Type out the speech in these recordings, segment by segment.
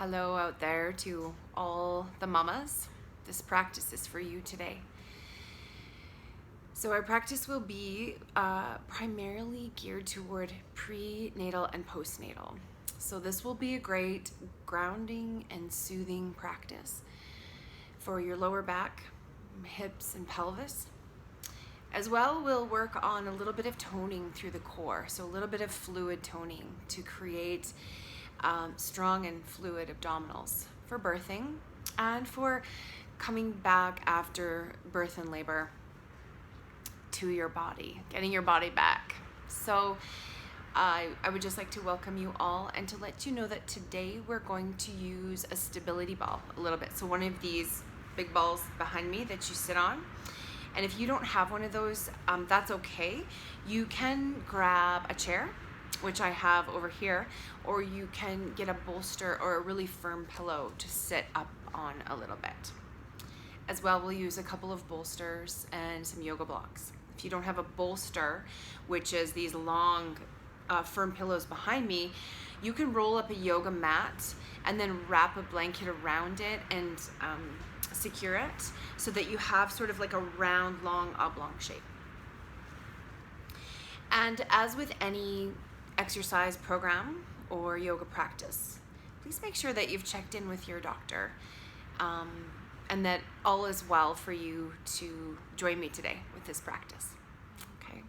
Hello out there to all the mamas. This practice is for you today. So our practice will be primarily geared toward prenatal and postnatal. So this will be a great grounding and soothing practice for your lower back, hips, and pelvis. As well, we'll work on a little bit of toning through the core, so a little bit of fluid toning to create strong and fluid abdominals for birthing and for coming back after birth and labor to your body, getting your body back. So I would just like to welcome you all and to let you know that today we're going to use a stability ball a little bit. So one of these big balls behind me that you sit on. And if you don't have one of those, that's okay. You can grab a chair, which I have over here, or you can get a bolster or a really firm pillow to sit up on a little bit. As well, we'll use a couple of bolsters and some yoga blocks. If you don't have a bolster, which is these long, firm pillows behind me, you can roll up a yoga mat and then wrap a blanket around it and secure it so that you have sort of like a round, long, oblong shape. And as with any exercise program or yoga practice, please make sure that you've checked in with your doctor and that all is well for you to join me today with this practice. Okay.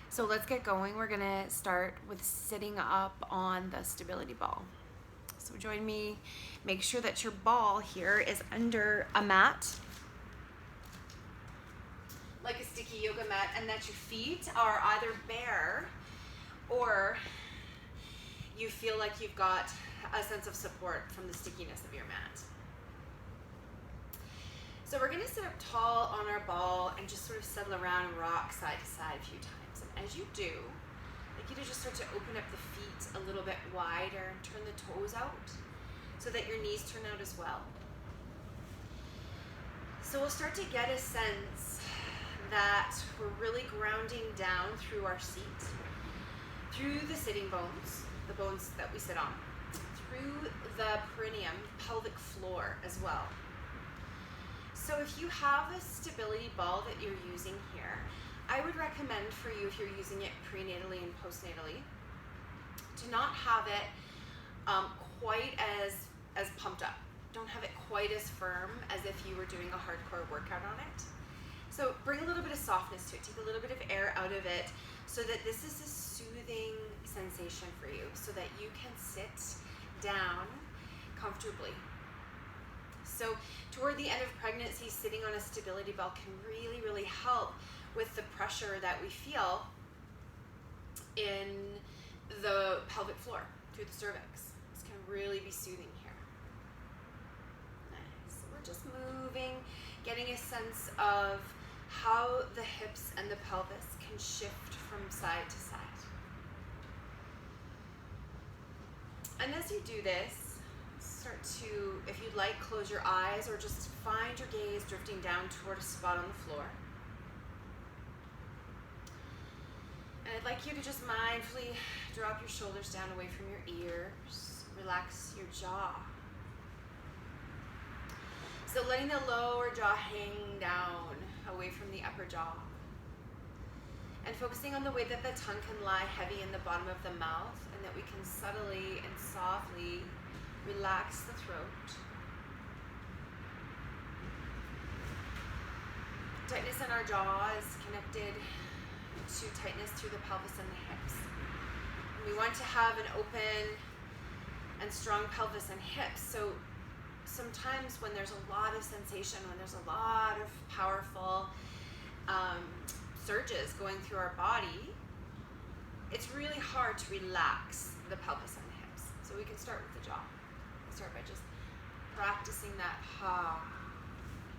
So let's get going. We're gonna start with sitting up on the stability ball. So join me, make sure that your ball here is under a mat, like a sticky yoga mat, and that your feet are either bare or you feel like you've got a sense of support from the stickiness of your mat. So we're gonna sit up tall on our ball and just sort of settle around and rock side to side a few times. And as you do, I'd like you to just start to open up the feet a little bit wider and turn the toes out so that your knees turn out as well. So we'll start to get a sense that we're really grounding down through our seat, through the sitting bones, the bones that we sit on, through the perineum, pelvic floor as well. So if you have a stability ball that you're using here, I would recommend for you, if you're using it prenatally and postnatally, to not have it quite as pumped up. Don't have it quite as firm as if you were doing a hardcore workout on it. So bring a little bit of softness to it, take a little bit of air out of it so that this is a soothing sensation for you so that you can sit down comfortably. So toward the end of pregnancy, sitting on a stability ball can really, really help with the pressure that we feel in the pelvic floor through the cervix. This can really be soothing here. Nice. So we're just moving, getting a sense of how the hips and the pelvis can shift from side to side. And as you do this, start to, if you'd like, close your eyes or just find your gaze drifting down toward a spot on the floor. And I'd like you to just mindfully drop your shoulders down away from your ears. Relax your jaw. So letting the lower jaw hang down away from the upper jaw. And focusing on the way that the tongue can lie heavy in the bottom of the mouth and that we can subtly and softly relax the throat. Tightness in our jaw is connected to tightness through the pelvis and the hips. And we want to have an open and strong pelvis and hips. So sometimes when there's a lot of sensation, when there's a lot of powerful surges going through our body, it's really hard to relax the pelvis and the hips. So we can start with the jaw. Start by just practicing that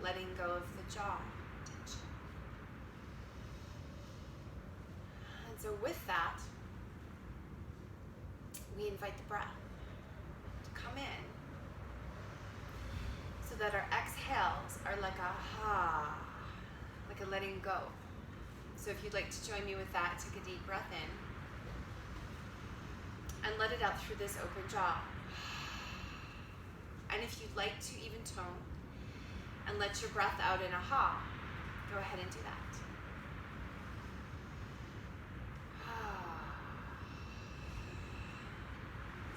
letting go of the jaw tension. And so with that, we invite the breath to come in so that our exhales are like like a letting go. So if you'd like to join me with that, take a deep breath in and let it out through this open jaw. And if you'd like to even tone and let your breath out in a ha, go ahead and do that.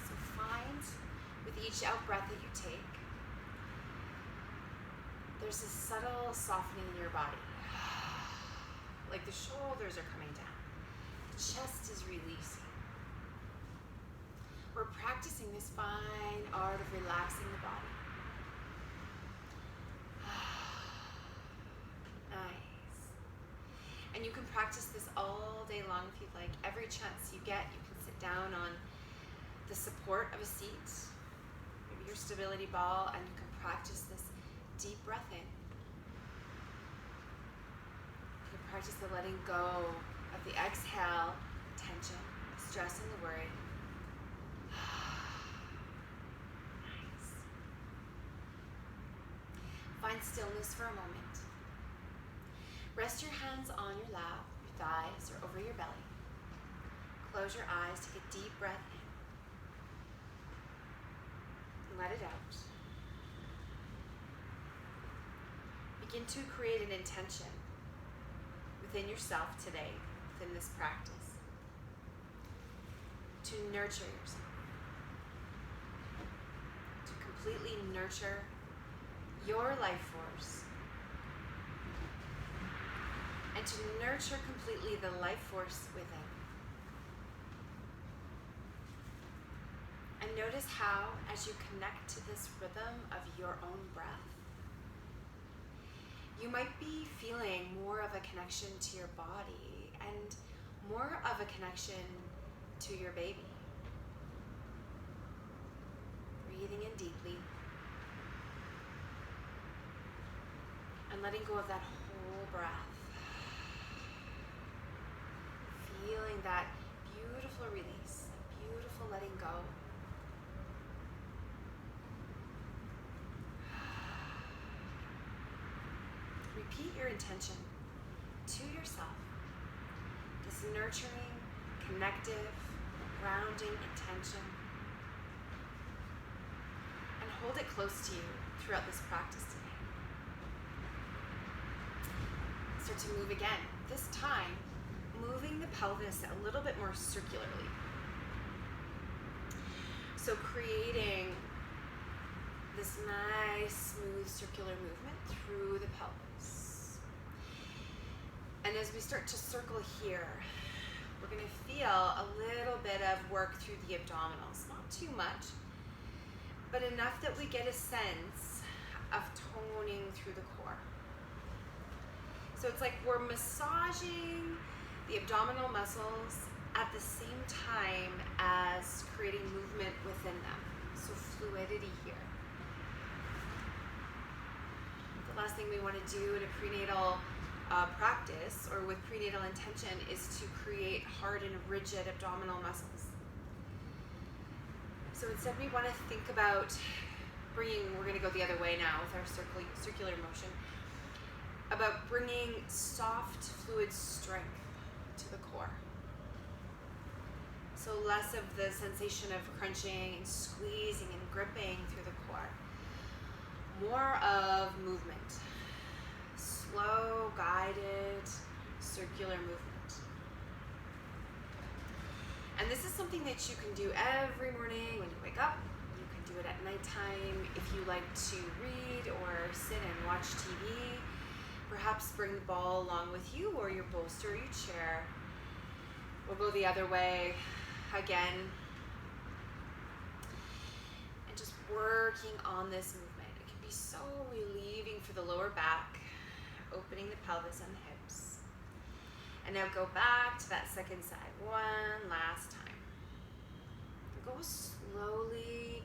So find with each out breath that you take, there's a subtle softening in your body. Like the shoulders are coming down. The chest is releasing. We're practicing this fine art of relaxing the body. Nice. And you can practice this all day long if you'd like. Every chance you get, you can sit down on the support of a seat, maybe your stability ball, and you can practice this deep breath in. You can practice the letting go of the exhale, tension, stress, and the worry. Nice. Find stillness for a moment. Rest your hands on your lap, your thighs, or over your belly. Close your eyes, take a deep breath in. And let it out. Begin to create an intention within yourself today, within this practice, to nurture yourself, to completely nurture your life force, and to nurture completely the life force within. And notice how, as you connect to this rhythm of your own breath, you might be feeling more of a connection to your body and more of a connection to your baby. Breathing in deeply and letting go of that whole breath. Feeling that beautiful release, beautiful letting go. Repeat your intention to yourself. This nurturing, connective, grounding intention. And hold it close to you throughout this practice today. Start to move again. This time, moving the pelvis a little bit more circularly. So creating this nice, smooth, circular movement through the pelvis. And as we start to circle here, we're going to feel a little bit of work through the abdominals. Not too much, but enough that we get a sense of toning through the core. So it's like we're massaging the abdominal muscles at the same time as creating movement within them. So fluidity here. The last thing we want to do in a prenatal practice or with prenatal intention is to create hard and rigid abdominal muscles. So instead we want to think about bringing, we're going to go the other way now with our circular motion, about bringing soft, fluid strength to the core. So less of the sensation of crunching and squeezing and gripping through the core. More of movement. Slow, guided, circular movement. And this is something that you can do every morning when you wake up. You can do it at nighttime if you like to read or sit and watch TV. Perhaps bring the ball along with you or your bolster or your chair. We'll go the other way again. And just working on this movement. It can be so relieving for the lower back, opening the pelvis and the hips. And now go back to that second side one last time. Go slowly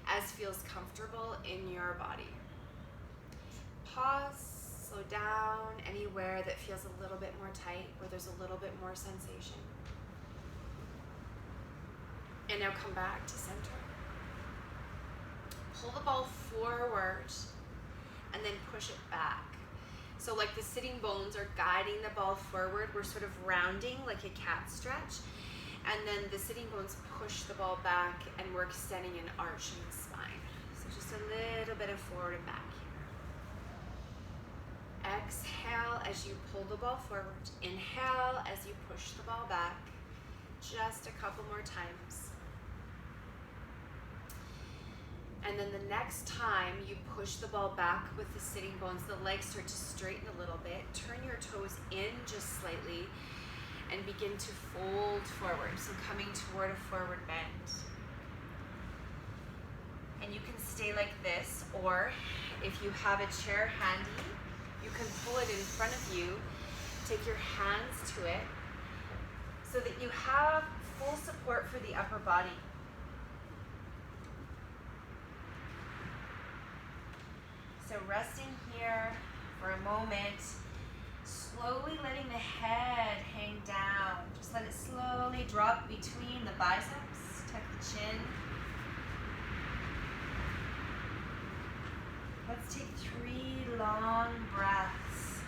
as feels comfortable in your body. Pause, slow down anywhere that feels a little bit more tight, where there's a little bit more sensation. And now come back to center. Pull the ball forward and then push it back. So like the sitting bones are guiding the ball forward, we're sort of rounding like a cat stretch. And then the sitting bones push the ball back and we're extending and arching the spine. So Just a little bit of forward and back here. Exhale as you pull the ball forward. Inhale as you push the ball back. Just a couple more times. And then the next time you push the ball back with the sitting bones, the legs start to straighten a little bit. Turn your toes in just slightly and begin to fold forward. So coming toward a forward bend. And you can stay like this, or if you have a chair handy, you can pull it in front of you. Take your hands to it so that you have full support for the upper body. So resting here for a moment, slowly letting the head hang down. Just let it slowly drop between the biceps, tuck the chin. Let's take 3 long breaths.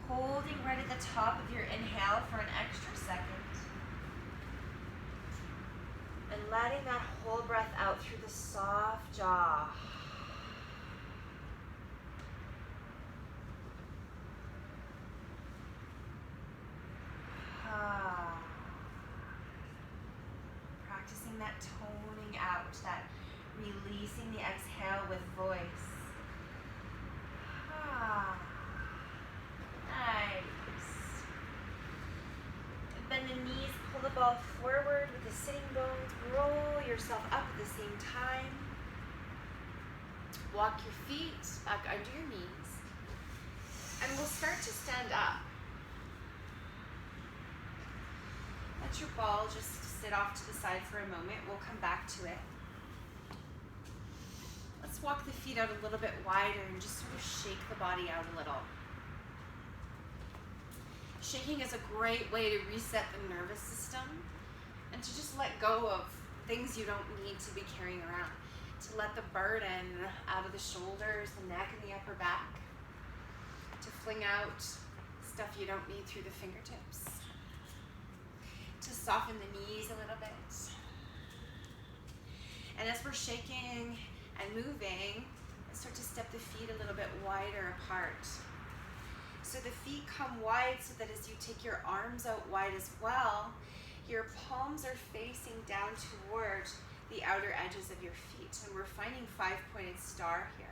Holding right at the top of your inhale for an extra second. And letting that whole breath out through the soft jaw. Practicing that toning out, that releasing the exhale with voice. Nice. Bend the knees, pull the ball forward with the sitting bones. Roll yourself up at the same time. Walk your feet back under your knees. And we'll start to stand up. Let your ball just sit off to the side for a moment. We'll come back to it. Let's walk the feet out a little bit wider and just sort of shake the body out a little. Shaking is a great way to reset the nervous system and to just let go of things you don't need to be carrying around. To let the burden out of the shoulders, the neck, and the upper back. To fling out stuff you don't need through the fingertips. To soften the knees a little bit. And as we're shaking and moving, start to step the feet a little bit wider apart. So the feet come wide so that as you take your arms out wide as well, your palms are facing down toward the outer edges of your feet. And we're finding 5-pointed star here.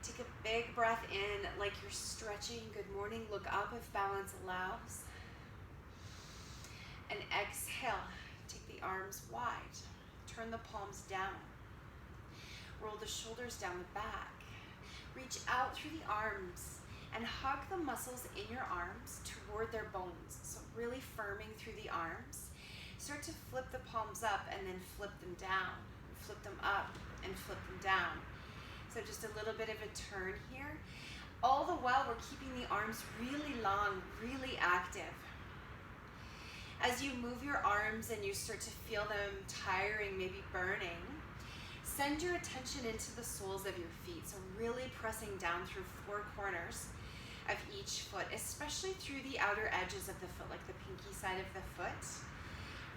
Take a big breath in like you're stretching. Good morning. Look up if balance allows. And exhale. Take the arms wide. Turn the palms down. Roll the shoulders down the back. Reach out through the arms and hug the muscles in your arms toward their bones. So really firming through the arms. Start to flip the palms up and then flip them down. Flip them up and flip them down. So just a little bit of a turn here. All the while we're keeping the arms really long, really active. As you move your arms and you start to feel them tiring, maybe burning, send your attention into the soles of your feet. So really pressing down through 4 corners of each foot, especially through the outer edges of the foot, like the pinky side of the foot.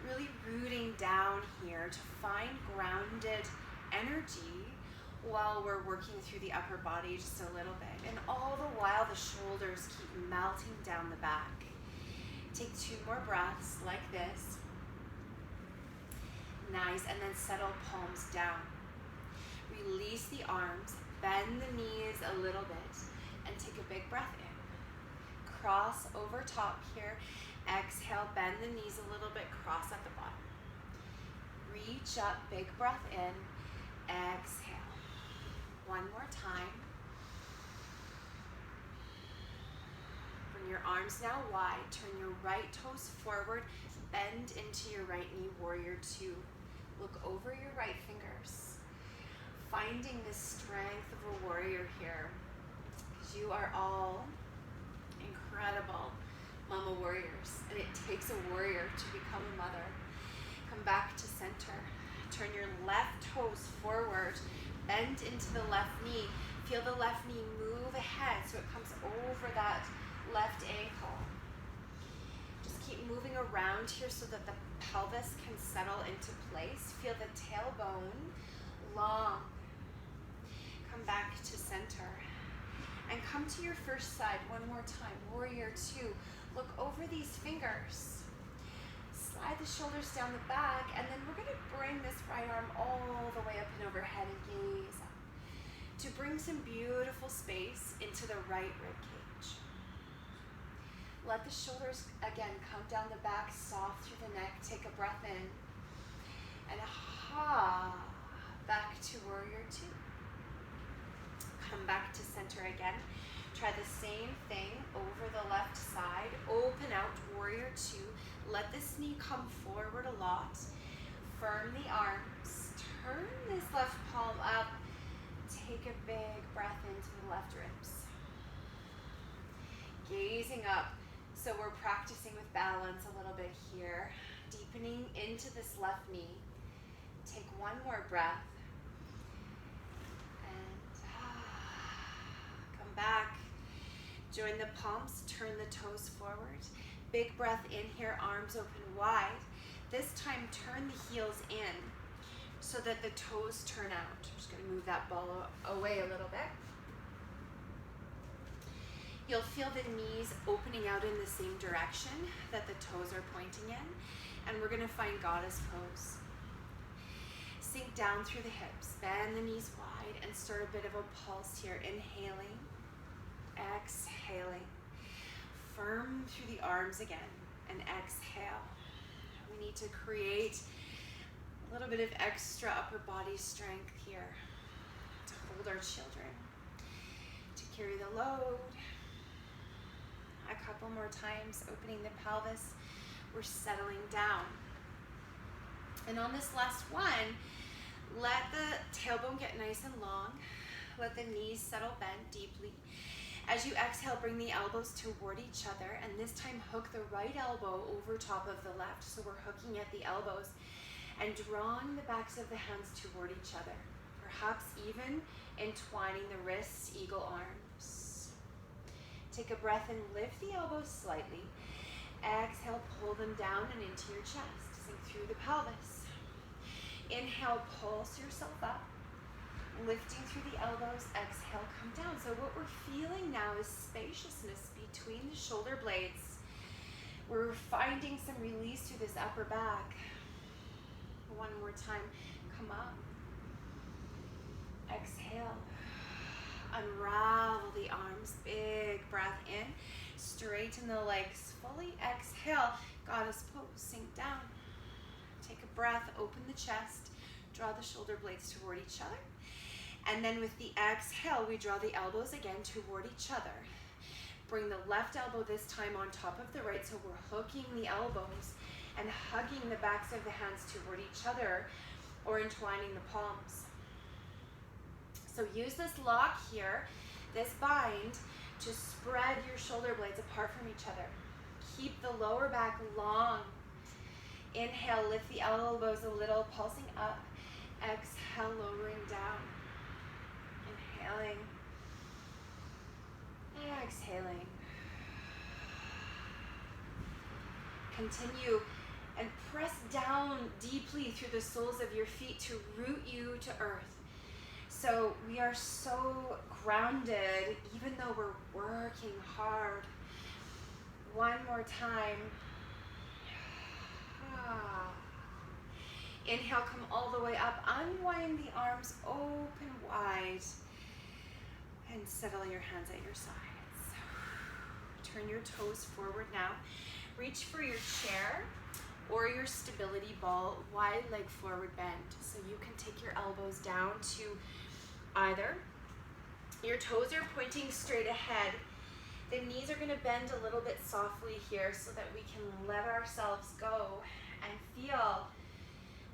Really rooting down here to find grounded energy while we're working through the upper body just a little bit. And all the while the shoulders keep melting down the back. Take 2 more breaths like this. Nice, and then settle palms down. Release the arms, bend the knees a little bit, and take a big breath in. Cross over top here. Exhale, bend the knees a little bit, cross at the bottom. Reach up, big breath in. Exhale. 1 more time. Bring your arms now wide. Turn your right toes forward. Bend into your right knee, warrior 2. Look over your right fingers. Finding the strength of a warrior here. Because you are all incredible mama warriors. And it takes a warrior to become a mother. Come back to center. Turn your left toes forward. Bend into the left knee. Feel the left knee move ahead so it comes over that left ankle. Just keep moving around here so that the pelvis can settle into place. Feel the tailbone long. Come back to center. And come to your first side one more time. Warrior two. Look over these fingers. Slide the shoulders down the back, and then we're going to bring this right arm all the way up and overhead and gaze up to bring some beautiful space into the right rib cage. Let the shoulders, again, come down the back, soft through the neck. Take a breath in. And back to warrior two. Come back to center again. Try the same thing over the left side. Open out, warrior two. Let this knee come forward a lot. Firm the arms. Turn this left palm up. Take a big breath into the left ribs. Gazing up. So we're practicing with balance a little bit here. Deepening into this left knee. Take one more breath. Back. Join the palms, turn the toes forward. Big breath in here, arms open wide. This time turn the heels in so that the toes turn out. I'm just going to move that ball away a little bit. You'll feel the knees opening out in the same direction that the toes are pointing in. And we're going to find goddess pose. Sink down through the hips, bend the knees wide, and start a bit of a pulse here. Inhaling. Exhaling. Firm through the arms again and exhale. We need to create a little bit of extra upper body strength here to hold our children, to carry the load. A couple more times, opening the pelvis. We're settling down. And on this last one, let the tailbone get nice and long. Let the knees settle bent deeply. As you exhale, bring the elbows toward each other, and this time hook the right elbow over top of the left. So we're hooking at the elbows and drawing the backs of the hands toward each other. Perhaps even entwining the wrists, eagle arms. Take a breath and lift the elbows slightly. Exhale, pull them down and into your chest. Sink through the pelvis. Inhale, pulse yourself up. Lifting through the elbows, exhale, come down. So what we're feeling now is spaciousness between the shoulder blades. We're finding some release through this upper back. One more time, come up. Exhale. Unravel the arms, big breath in. Straighten the legs fully. Exhale, goddess pose, sink down. Take a breath, open the chest. Draw the shoulder blades toward each other. And then with the exhale, we draw the elbows again toward each other. Bring the left elbow this time on top of the right, so we're hooking the elbows and hugging the backs of the hands toward each other or entwining the palms. So use this lock here, this bind, to spread your shoulder blades apart from each other. Keep the lower back long. Inhale, lift the elbows a little, pulsing up. Exhale, lowering down. Inhaling. Exhaling. Continue and press down deeply through the soles of your feet to root you to earth. So we are so grounded, even though we're working hard. One more time. Inhale, come all the way up. Unwind the arms, open wide. And settle your hands at your sides. Turn your toes forward now. Reach for your chair or your stability ball, wide leg forward bend. So you can take your elbows down to either. Your toes are pointing straight ahead. The knees are going to bend a little bit softly here so that we can let ourselves go and feel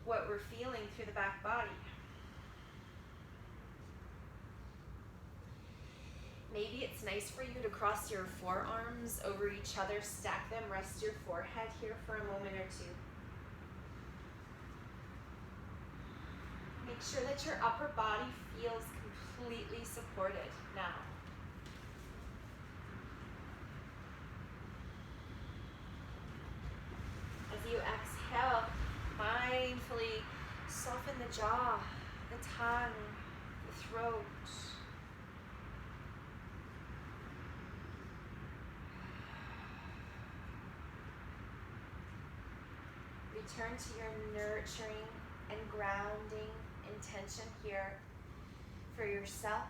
what we're feeling through the back body. Maybe it's nice for you to cross your forearms over each other, stack them, rest your forehead here for a moment or two. Make sure that your upper body feels completely supported now. Soften the jaw, the tongue, the throat. Return to your nurturing and grounding intention here for yourself,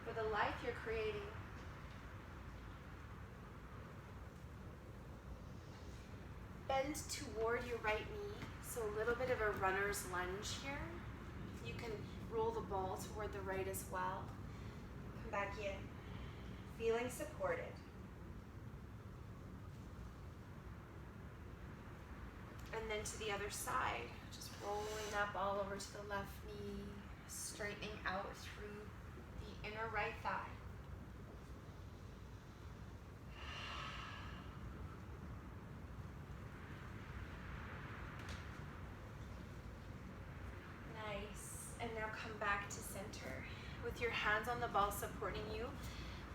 for the life you're creating. Bend toward your right knee, so a little bit of a runner's lunge here. You can roll the ball toward the right as well. Come back in, feeling supported. And then to the other side, just rolling up all over to the left knee, straightening out through the inner right thigh. Nice. And now come back to center. With your hands on the ball supporting you,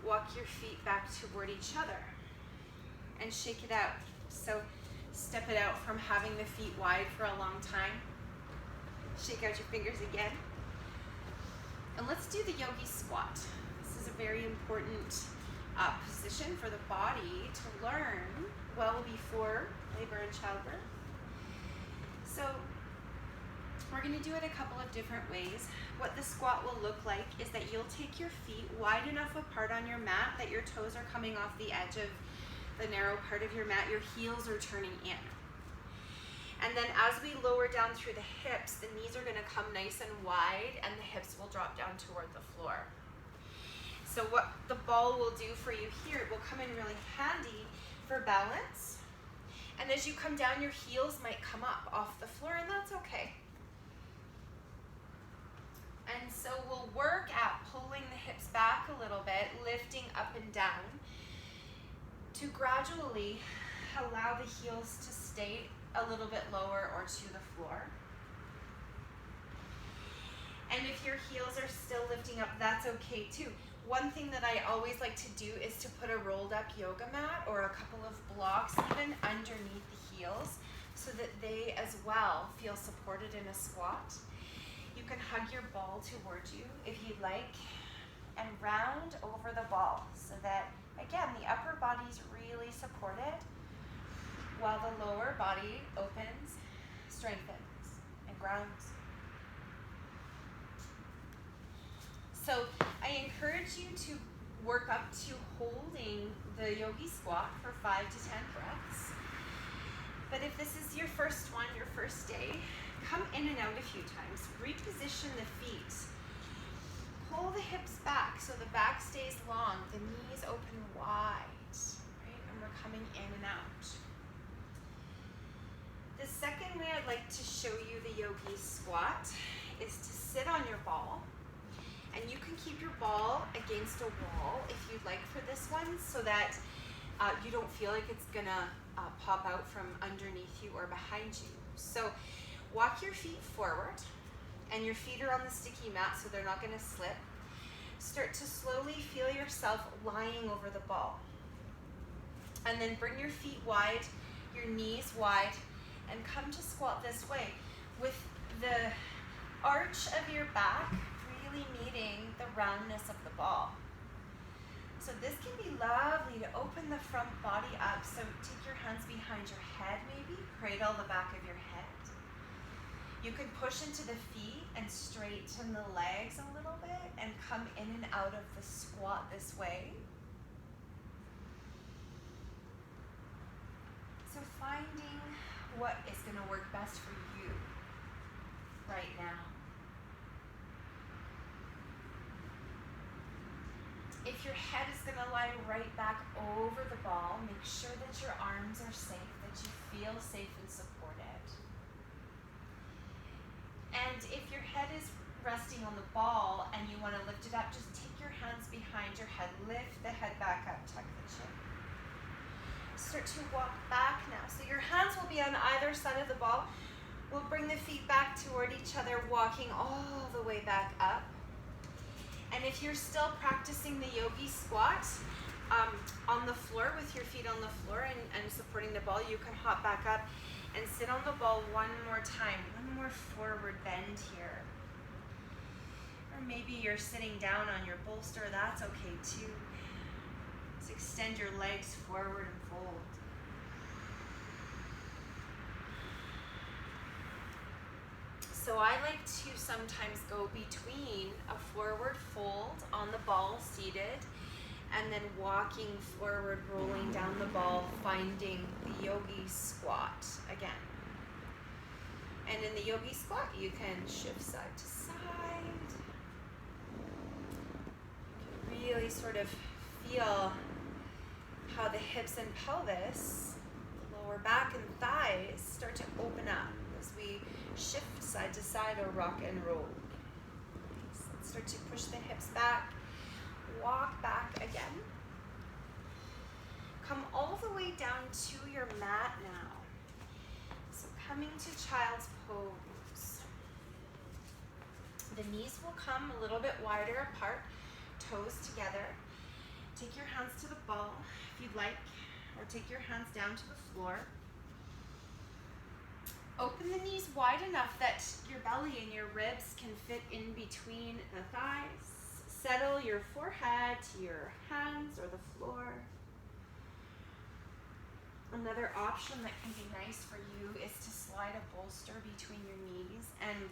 walk your feet back toward each other and shake it out. So step it out from having the feet wide for a long time. Shake out your fingers again. And let's do the yogi squat. This is a very important position for the body to learn well before labor and childbirth. So we're going to do it a couple of different ways. What the squat will look like is that you'll take your feet wide enough apart on your mat that your toes are coming off the edge of the narrow part of your mat, your heels are turning in. And then as we lower down through the hips, the knees are gonna come nice and wide and the hips will drop down toward the floor. So what the ball will do for you here, it will come in really handy for balance. And as you come down, your heels might come up off the floor, and that's okay. And so we'll work at pulling the hips back a little bit, lifting up and down, to gradually allow the heels to stay a little bit lower or to the floor. And if your heels are still lifting up, that's okay too. One thing that I always like to do is to put a rolled up yoga mat or a couple of blocks even underneath the heels so that they as well feel supported in a squat. You can hug your ball towards you if you'd like and round over the ball so that, again, the upper body's really supported while the lower body opens, strengthens, and grounds. So I encourage you to work up to holding the yogi squat for 5 to 10 breaths. But if this is your first one, your first day, come in and out a few times. Reposition the feet. Pull the hips back so the back stays long, the knees open wide, right? And we're coming in and out. The second way I'd like to show you the yogi squat is to sit on your ball. And you can keep your ball against a wall if you'd like for this one so that you don't feel like it's gonna pop out from underneath you or behind you. So walk your feet forward and your feet are on the sticky mat so they're not gonna slip. Start to slowly feel yourself lying over the ball. And then bring your feet wide, your knees wide, and come to squat this way with the arch of your back really meeting the roundness of the ball. So this can be lovely to open the front body up. So take your hands behind your head maybe, cradle the back of your head. You can push into the feet and straighten the legs a little bit and come in and out of the squat this way. So finding what is going to work best for you right now. If your head is going to lie right back over the ball, make sure that your arms are safe, that you feel safe and supported. And if your head is resting on the ball and you want to lift it up, just take your hands behind your head, lift the head back up, tuck the chin. Start to walk back now. So your hands will be on either side of the ball. We'll bring the feet back toward each other, walking all the way back up. And if you're still practicing the yogi squat on the floor with your feet on the floor and supporting the ball, you can hop back up And sit on the ball one more time, one more forward bend here. Or maybe you're sitting down on your bolster, that's okay too. Just extend your legs forward and fold. So I like to sometimes go between a forward fold on the ball seated and then walking forward, rolling down the ball, finding the yogi squat again. And in the yogi squat, you can shift side to side. You can really sort of feel how the hips and pelvis, the lower back and thighs start to open up as we shift side to side or rock and roll. So let's start to push the hips back, walk back again. Come all the way down to your mat now. So coming to child's pose. The knees will come a little bit wider apart, toes together. Take your hands to the ball if you'd like, or take your hands down to the floor. Open the knees wide enough that your belly and your ribs can fit in between the thighs. Settle your forehead to your hands or the floor. Another option that can be nice for you is to slide a bolster between your knees and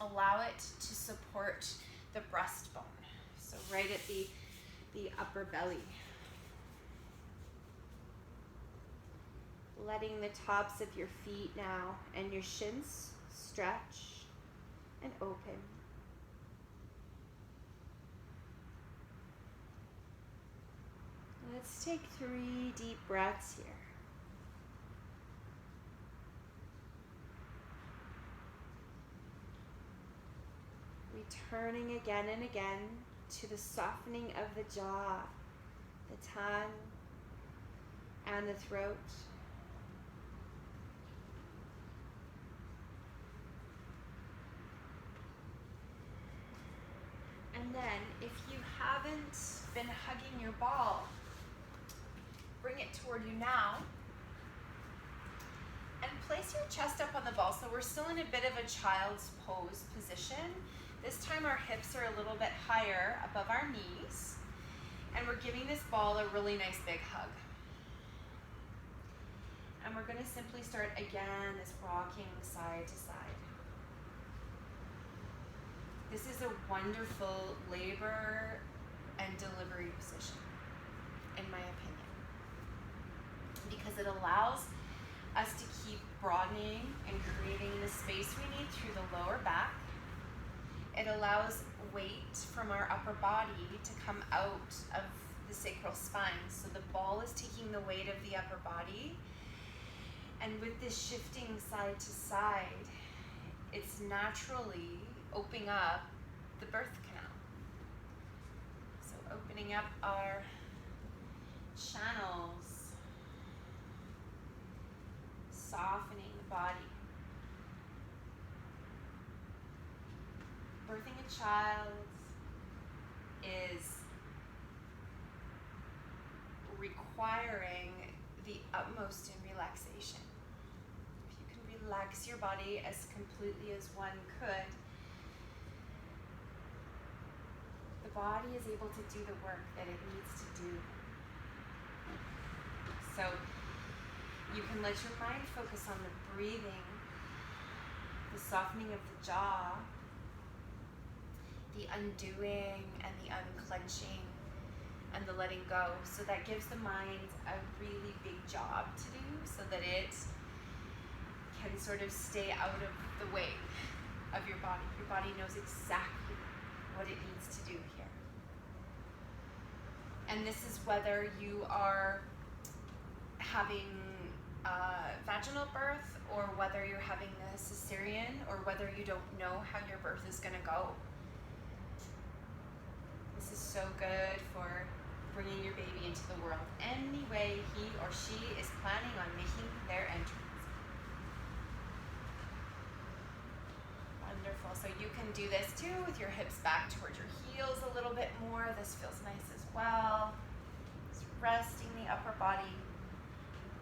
allow it to support the breastbone. So right at the upper belly. Letting the tops of your feet now and your shins stretch and open. Let's take 3 deep breaths here. Returning again and again to the softening of the jaw, the tongue, and the throat. And then, if you haven't been hugging your ball, bring it toward you now. And place your chest up on the ball. So we're still in a bit of a child's pose position. This time our hips are a little bit higher above our knees. And we're giving this ball a really nice big hug. And we're going to simply start again this rocking side to side. This is a wonderful labor and delivery position, in my opinion, because it allows us to keep broadening and creating the space we need through the lower back. It allows weight from our upper body to come out of the sacral spine. So the ball is taking the weight of the upper body. And with this shifting side to side, it's naturally opening up the birth canal. So opening up our channels, softening the body. Birthing a child is requiring the utmost in relaxation. If you can relax your body as completely as one could, the body is able to do the work that it needs to do. So you can let your mind focus on the breathing, the softening of the jaw, the undoing and the unclenching, and the letting go. So that gives the mind a really big job to do so that it can sort of stay out of the way of your body. Your body knows exactly what it needs to do here. And this is whether you are having vaginal birth, or whether you're having a cesarean, or whether you don't know how your birth is going to go. This is so good for bringing your baby into the world any way he or she is planning on making their entrance. Wonderful. So you can do this too with your hips back towards your heels a little bit more. This feels nice as well. Just resting the upper body.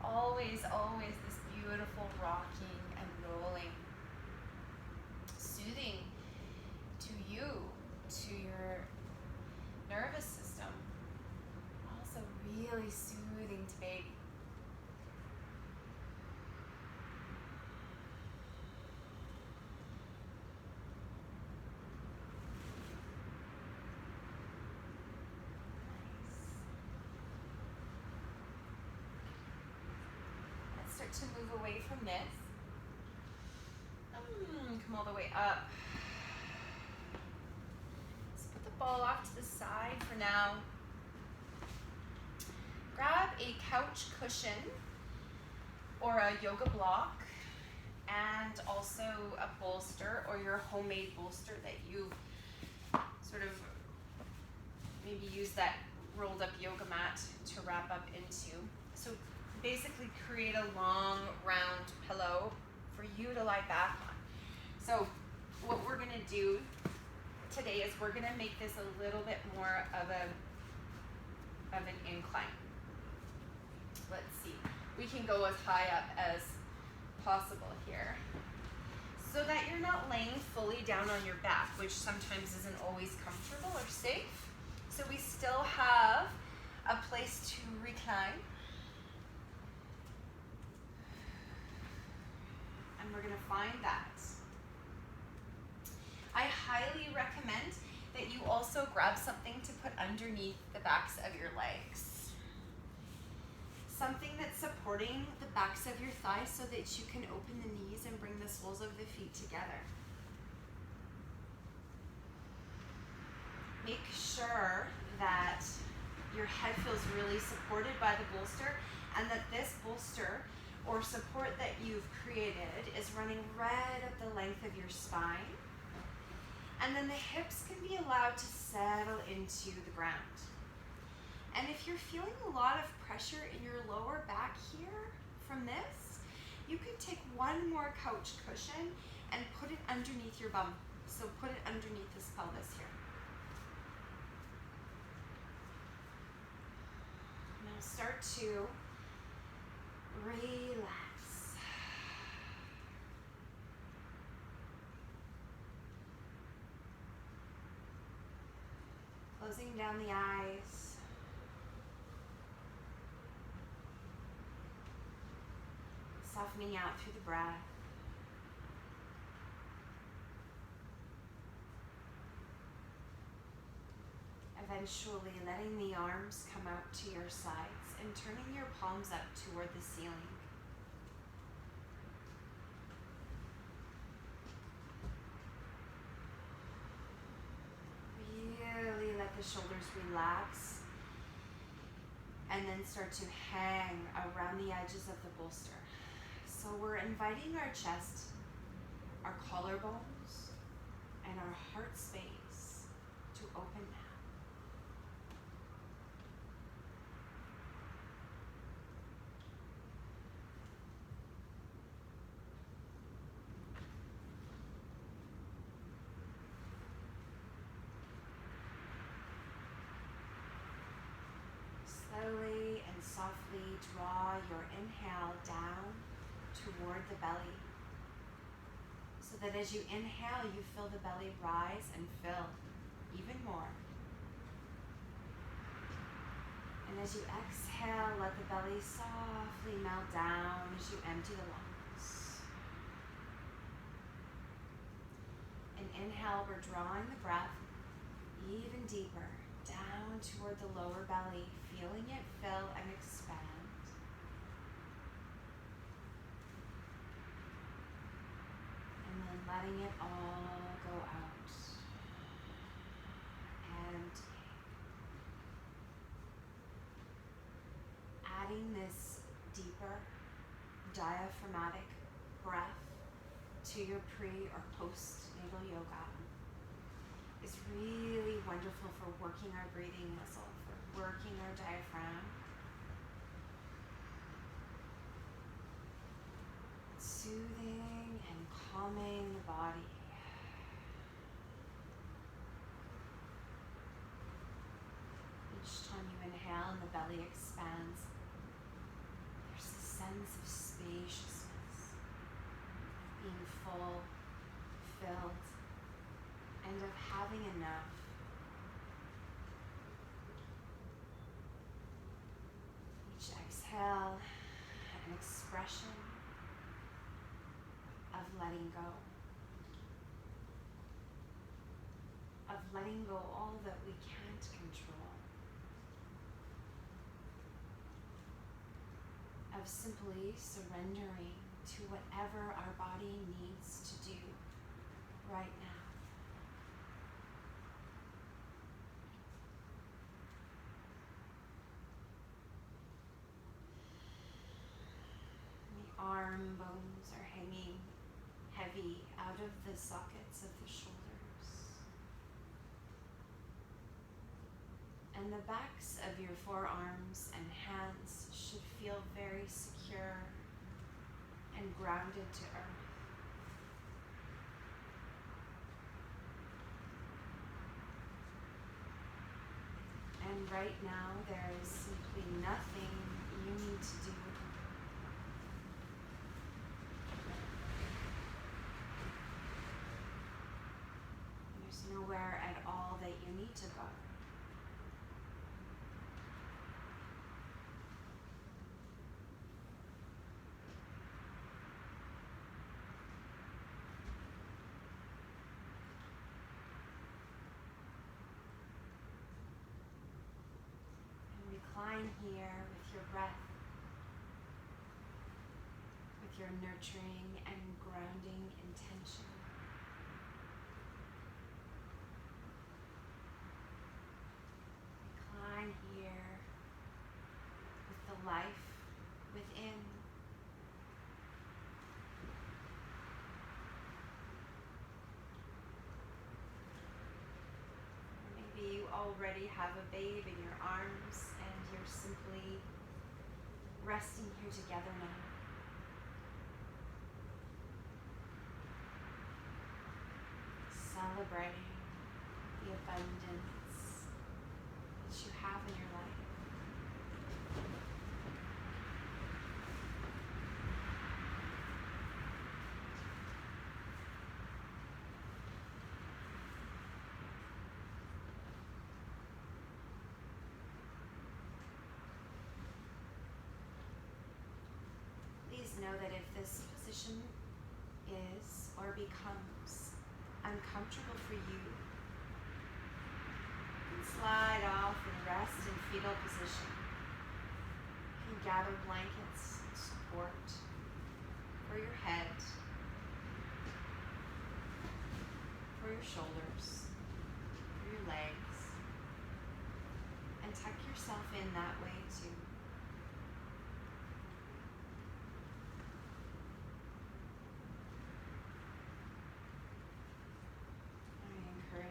Always, always this beautiful rocking and rolling, soothing to you, to your nervous system, also really soothing to baby. Start to move away from this. Come all the way up. Let's put the ball off to the side for now. Grab a couch cushion or a yoga block, and also a bolster or your homemade bolster that you've sort of maybe use that rolled up yoga mat to wrap up into. So basically create a long round pillow for you to lie back on. So what we're gonna do today is we're gonna make this a little bit more of an incline. Let's see, we can go as high up as possible here, so that you're not laying fully down on your back, which sometimes isn't always comfortable or safe. So we still have a place to recline. And we're gonna find that. I highly recommend that you also grab something to put underneath the backs of your legs. Something that's supporting the backs of your thighs so that you can open the knees and bring the soles of the feet together. Make sure that your head feels really supported by the bolster, and that this bolster or support that you've created is running right up the length of your spine. And then the hips can be allowed to settle into the ground. And if you're feeling a lot of pressure in your lower back here from this, you can take one more couch cushion and put it underneath your bum. So put it underneath this pelvis here. Now start to relax. Closing down the eyes. Softening out through the breath. Eventually letting the arms come out to your sides and turning your palms up toward the ceiling. Really let the shoulders relax, and then start to hang around the edges of the bolster. So we're inviting our chest, our collarbones, and our heart space to open now. Slowly and softly draw your inhale down toward the belly, so that as you inhale, you feel the belly rise and fill even more. And as you exhale, let the belly softly melt down as you empty the lungs. And inhale, we're drawing the breath even deeper down toward the lower belly, feeling it fill and expand. And then letting it all go out. And adding this deeper diaphragmatic breath to your pre or post-natal yoga is really wonderful for working our breathing muscle, for working our diaphragm. Soothing and calming the body. Each time you inhale and the belly expands, there's a sense of spaciousness. being full, filled, and of having enough. Each exhale, an expression of letting go. Of letting go all that we can't control. Of simply surrendering to whatever our body needs to do right now. The arm bones are hanging heavy out of the sockets of the shoulders. And the backs of your forearms and hands should feel very secure and grounded to earth. And right now, there is simply nothing you need to do. There's nowhere at all that you need to go. Recline here with your breath, with your nurturing and grounding intention. Recline here with the life within. Maybe you already have a babe in your arms and you're simply resting here together now. Celebrating the abundance that you have in your life. Please know that if this position is or becomes uncomfortable for you, you can slide off and rest in fetal position. You can gather blankets and support for your head, for your shoulders, for your legs, and tuck yourself in that way too.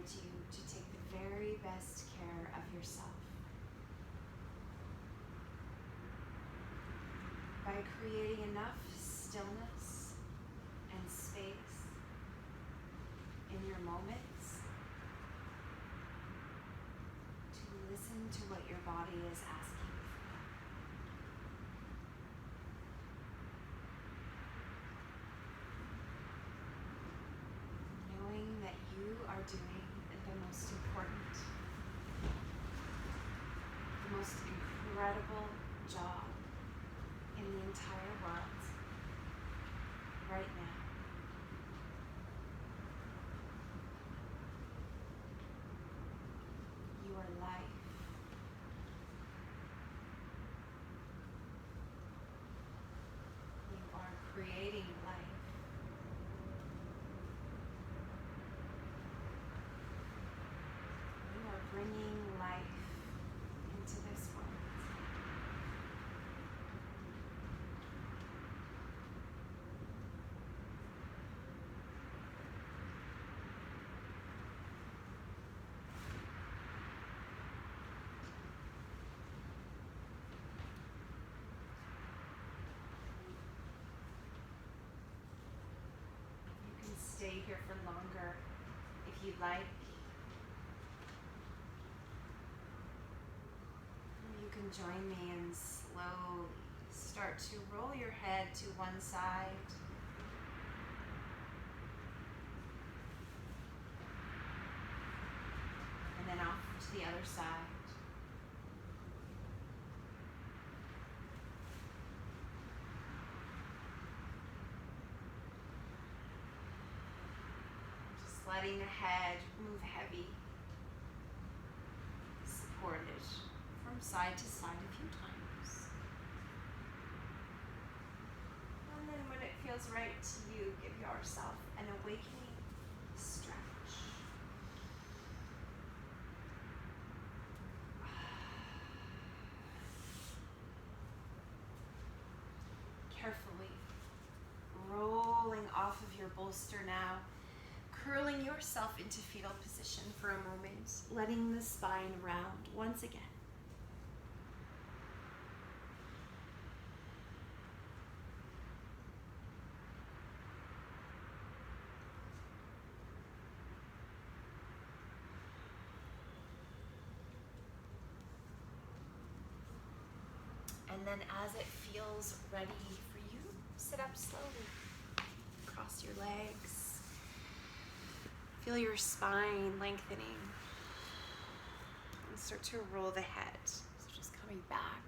You to take the very best care of yourself by creating enough stillness and space in your moments to listen to what your body is asking for. Knowing that you are doing the most important, the most incredible job in the entire world right now. You are life. You are creating life. Bringing life into this world. You can stay here for longer if you'd like. You can join me and slowly start to roll your head to one side to the other side. Just letting the head move heavy, supported from side to side a few times. And then when it feels right to you, give yourself an awakening stretch. Carefully rolling off of your bolster now, curling yourself into fetal position for a moment, letting the spine round once again. And then as it feels ready for you, sit up slowly. Cross your legs. Feel your spine lengthening. And start to roll the head. So just coming back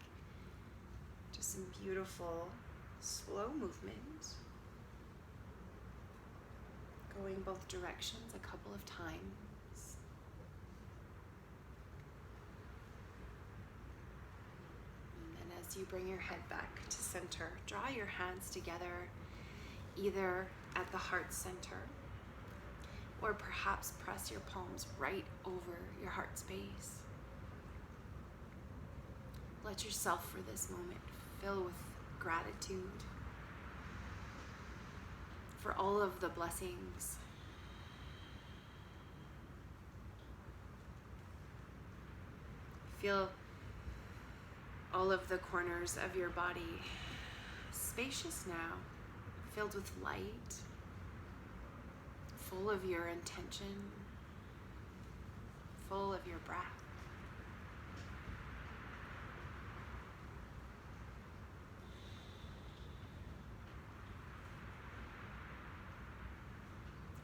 to some beautiful, slow movement. Going both directions a couple of times. As you bring your head back to center, draw your hands together either at the heart center or perhaps press your palms right over your heart space. Let yourself for this moment fill with gratitude for all of the blessings. Feel all of the corners of your body spacious now, filled with light, full of your intention, full of your breath.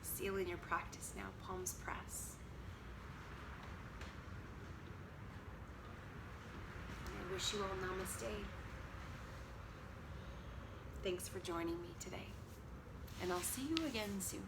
Seal in your practice now, palms press. I wish you all namaste. Thanks for joining me today, and I'll see you again soon.